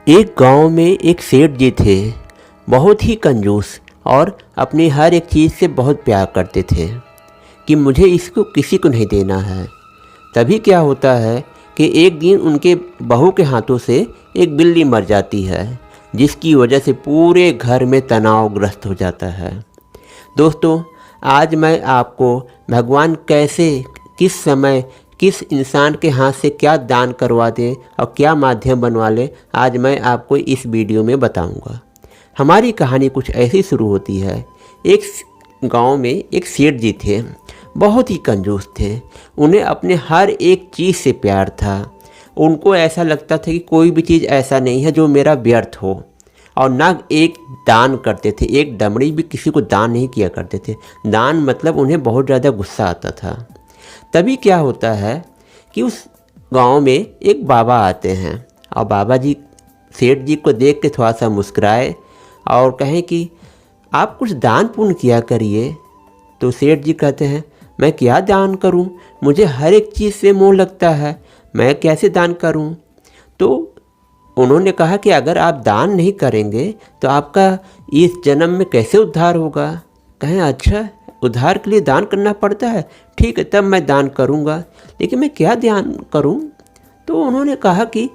एक गांव में एक सेठ जी थे। बहुत ही कंजूस और अपनी हर एक चीज़ से बहुत प्यार करते थे कि मुझे इसको किसी को नहीं देना है। तभी क्या होता है कि एक दिन उनके बहू के हाथों से एक बिल्ली मर जाती है, जिसकी वजह से पूरे घर में तनावग्रस्त हो जाता है। दोस्तों, आज मैं आपको भगवान कैसे, किस समय, किस इंसान के हाथ से क्या दान करवा दे और क्या माध्यम बनवा ले, आज मैं आपको इस वीडियो में बताऊंगा। हमारी कहानी कुछ ऐसी शुरू होती है। एक गांव में एक सेठ जी थे, बहुत ही कंजूस थे। उन्हें अपने हर एक चीज़ से प्यार था। उनको ऐसा लगता था कि कोई भी चीज़ ऐसा नहीं है जो मेरा व्यर्थ हो, और ना एक दान करते थे, एक दमड़ी भी किसी को दान नहीं किया करते थे। दान मतलब उन्हें बहुत ज़्यादा गुस्सा आता था। तभी क्या होता है कि उस गांव में एक बाबा आते हैं, और बाबा जी सेठ जी को देख के थोड़ा सा मुस्कुराए और कहें कि आप कुछ दान पुण्य किया करिए। तो सेठ जी कहते हैं, मैं क्या दान करूं? मुझे हर एक चीज़ से मोह लगता है, मैं कैसे दान करूं? तो उन्होंने कहा कि अगर आप दान नहीं करेंगे तो आपका इस जन्म में कैसे उद्धार होगा? कहें, अच्छा, उद्धार के लिए दान करना पड़ता है, ठीक है, तब मैं दान करूंगा, लेकिन मैं क्या दान करूं? तो उन्होंने कहा कि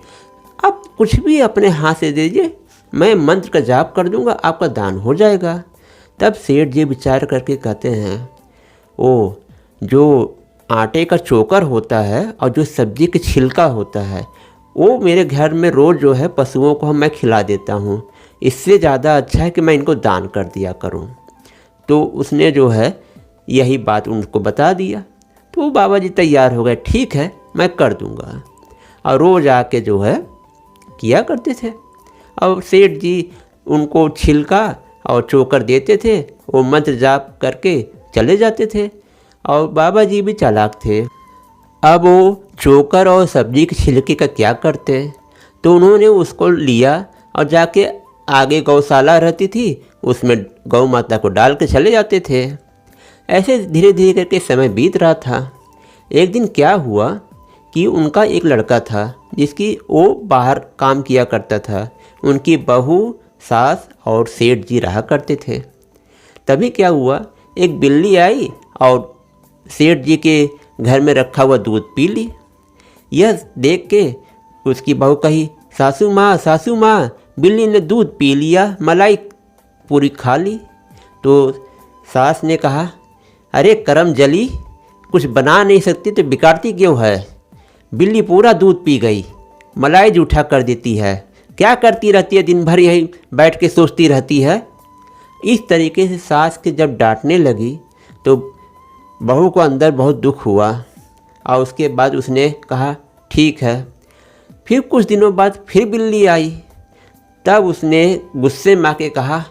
आप कुछ भी अपने हाथ से दे दीजिए, मैं मंत्र का जाप कर दूंगा, आपका दान हो जाएगा। तब सेठ जी विचार करके कहते हैं, ओ, जो आटे का चोकर होता है और जो सब्जी का छिलका होता है, वो मेरे घर में रोज़ जो है पशुओं को मैं खिला देता हूँ, इससे ज़्यादा अच्छा है कि मैं इनको दान कर दिया करूँ। तो उसने जो है यही बात उनको बता दिया। तो बाबा जी तैयार हो गए, ठीक है, मैं कर दूंगा। और रोज़ आके जो है किया करते थे। और सेठ जी उनको छिलका और चोकर देते थे, वो मंत्र जाप करके चले जाते थे। और बाबा जी भी चालाक थे। अब वो चोकर और सब्जी के छिलके का क्या करते? तो उन्होंने उसको लिया और जाके आगे गौशाला रहती थी, उसमें गौ माता को डाल के चले जाते थे। ऐसे धीरे धीरे करके समय बीत रहा था। एक दिन क्या हुआ कि उनका एक लड़का था जिसकी वो बाहर काम किया करता था। उनकी बहू, सास और सेठ जी रहा करते थे। तभी क्या हुआ, एक बिल्ली आई और सेठ जी के घर में रखा हुआ दूध पी ली। यह देख के उसकी बहू कही, सासू माँ, बिल्ली ने दूध पी लिया, मलाई पूरी खा ली। तो सास ने कहा, अरे करम जली, कुछ बना नहीं सकती तो बिगाड़ती क्यों है? बिल्ली पूरा दूध पी गई, मलाई जूठा कर देती है, क्या करती रहती है, दिन भर यहीं बैठ के सोचती रहती है। इस तरीके से सास के जब डांटने लगी तो बहू को अंदर बहुत दुख हुआ, और उसके बाद उसने कहा, ठीक है। फिर कुछ दिनों बाद फिर बिल्ली आई। तब उसने गुस्से में आके कहा,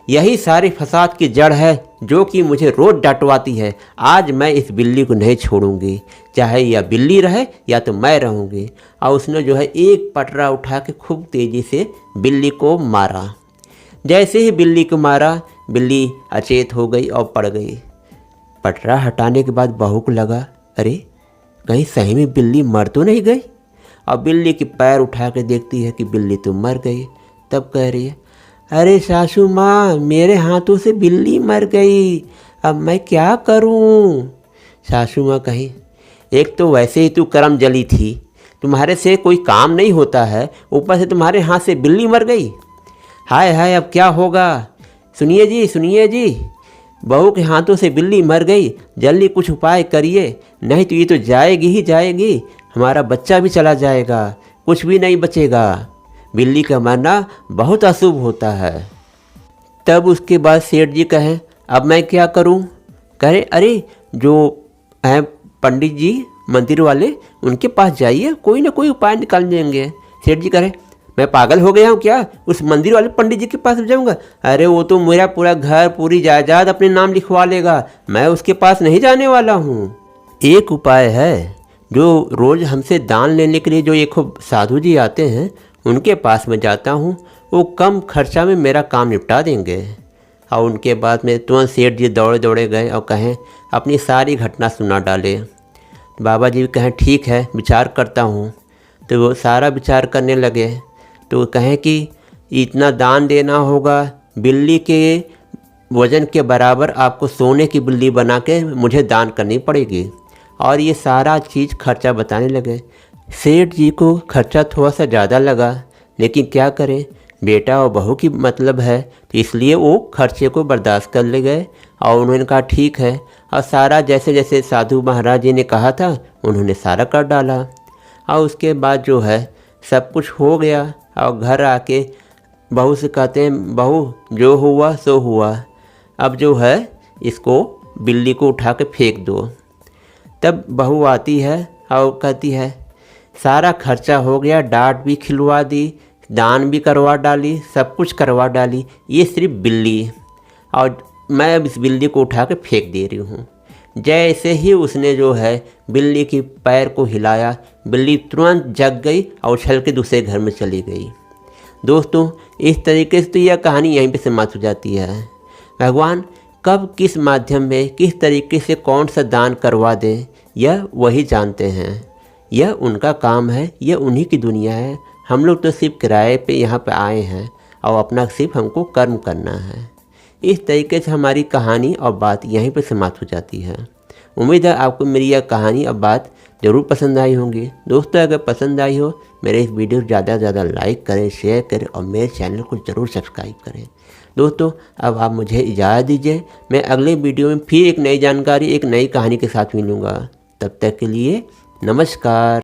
यही सारे फसाद की जड़ है जो कि मुझे रोज़ डांटवाती है। आज मैं इस बिल्ली को नहीं छोड़ूंगी, चाहे या बिल्ली रहे या तो मैं रहूंगी। और उसने जो है एक पटरा उठा के खूब तेज़ी से बिल्ली को मारा। जैसे ही बिल्ली को मारा, बिल्ली अचेत हो गई और पड़ गई। पटरा हटाने के बाद बहू को लगा, अरे कहीं सही में बिल्ली मर तो नहीं गई? और बिल्ली के पैर उठा के देखती है कि बिल्ली तो मर गई। तब कह रही है, अरे सासू माँ, मेरे हाथों से बिल्ली मर गई, अब मैं क्या करूँ? सासू माँ कही, एक तो वैसे ही तू करम जली थी, तुम्हारे से कोई काम नहीं होता है, ऊपर से तुम्हारे हाथ से बिल्ली मर गई। हाय हाय, अब क्या होगा? सुनिए जी, बहू के हाथों से बिल्ली मर गई, जल्दी कुछ उपाय करिए, नहीं तो ये तो जाएगी ही जाएगी, हमारा बच्चा भी चला जाएगा, कुछ भी नहीं बचेगा। बिल्ली का मरना बहुत अशुभ होता है। तब उसके बाद सेठ जी कहें, अब मैं क्या करूं? कहे, अरे जो हैं पंडित जी मंदिर वाले, उनके पास जाइए, कोई ना कोई उपाय निकाल देंगे। सेठ जी कहे, मैं पागल हो गया हूँ क्या, उस मंदिर वाले पंडित जी के पास जाऊँगा? अरे वो तो मेरा पूरा घर, पूरी जायदाद अपने नाम लिखवा लेगा, मैं उसके पास नहीं जाने वाला हूँ। एक उपाय है, जो रोज़ हमसे दान लेने के लिए जो एक साधु जी आते हैं, उनके पास मैं जाता हूँ, वो कम खर्चा में मेरा काम निपटा देंगे। और उनके बाद में तुरंत सेठ जी दौड़े दौड़े गए और कहें, अपनी सारी घटना सुना डाले। बाबा जी कहें, ठीक है, विचार करता हूँ। तो वो सारा विचार करने लगे। तो कहें कि इतना दान देना होगा, बिल्ली के वज़न के बराबर आपको सोने की बिल्ली बना के मुझे दान करनी पड़ेगी। और ये सारा चीज़ खर्चा बताने लगे। सेठ जी को खर्चा थोड़ा सा ज़्यादा लगा, लेकिन क्या करें, बेटा और बहू की मतलब है, तो इसलिए वो खर्चे को बर्दाश्त कर ले गए। और उन्होंने कहा ठीक है, और सारा जैसे जैसे साधु महाराज जी ने कहा था उन्होंने सारा कर डाला। और उसके बाद जो है सब कुछ हो गया। और घर आके बहू से कहते हैं, बहू जो हुआ सो हुआ, अब जो है इसको बिल्ली को उठा के फेंक दो। तब बहू आती है और कहती है सारा खर्चा हो गया, डांट भी खिलवा दी, दान भी करवा डाली, सब कुछ करवा डाली, ये सिर्फ बिल्ली, और मैं अब इस बिल्ली को उठा के फेंक दे रही हूँ। जैसे ही उसने जो है बिल्ली की पैर को हिलाया, बिल्ली तुरंत जग गई और उछल के दूसरे घर में चली गई। दोस्तों, इस तरीके से तो यह कहानी यहीं पे समाप्त हो जाती है। भगवान कब किस माध्यम में किस तरीके से कौन सा दान करवा दें, यह वही जानते हैं। यह उनका काम है, यह उन्हीं की दुनिया है। हम लोग तो सिर्फ किराए पे यहाँ पे आए हैं और अपना सिर्फ हमको कर्म करना है। इस तरीके से हमारी कहानी और बात यहीं पे समाप्त हो जाती है। उम्मीद है आपको मेरी यह कहानी और बात ज़रूर पसंद आई होंगी। दोस्तों, अगर पसंद आई हो मेरे इस वीडियो को ज़्यादा से ज़्यादा लाइक करें, शेयर करें और मेरे चैनल को ज़रूर सब्सक्राइब करें। दोस्तों, अब आप मुझे इजाज़त दीजिए। मैं अगले वीडियो में फिर एक नई जानकारी, एक नई कहानी के साथ मिलूँगा। तब तक के लिए नमस्कार।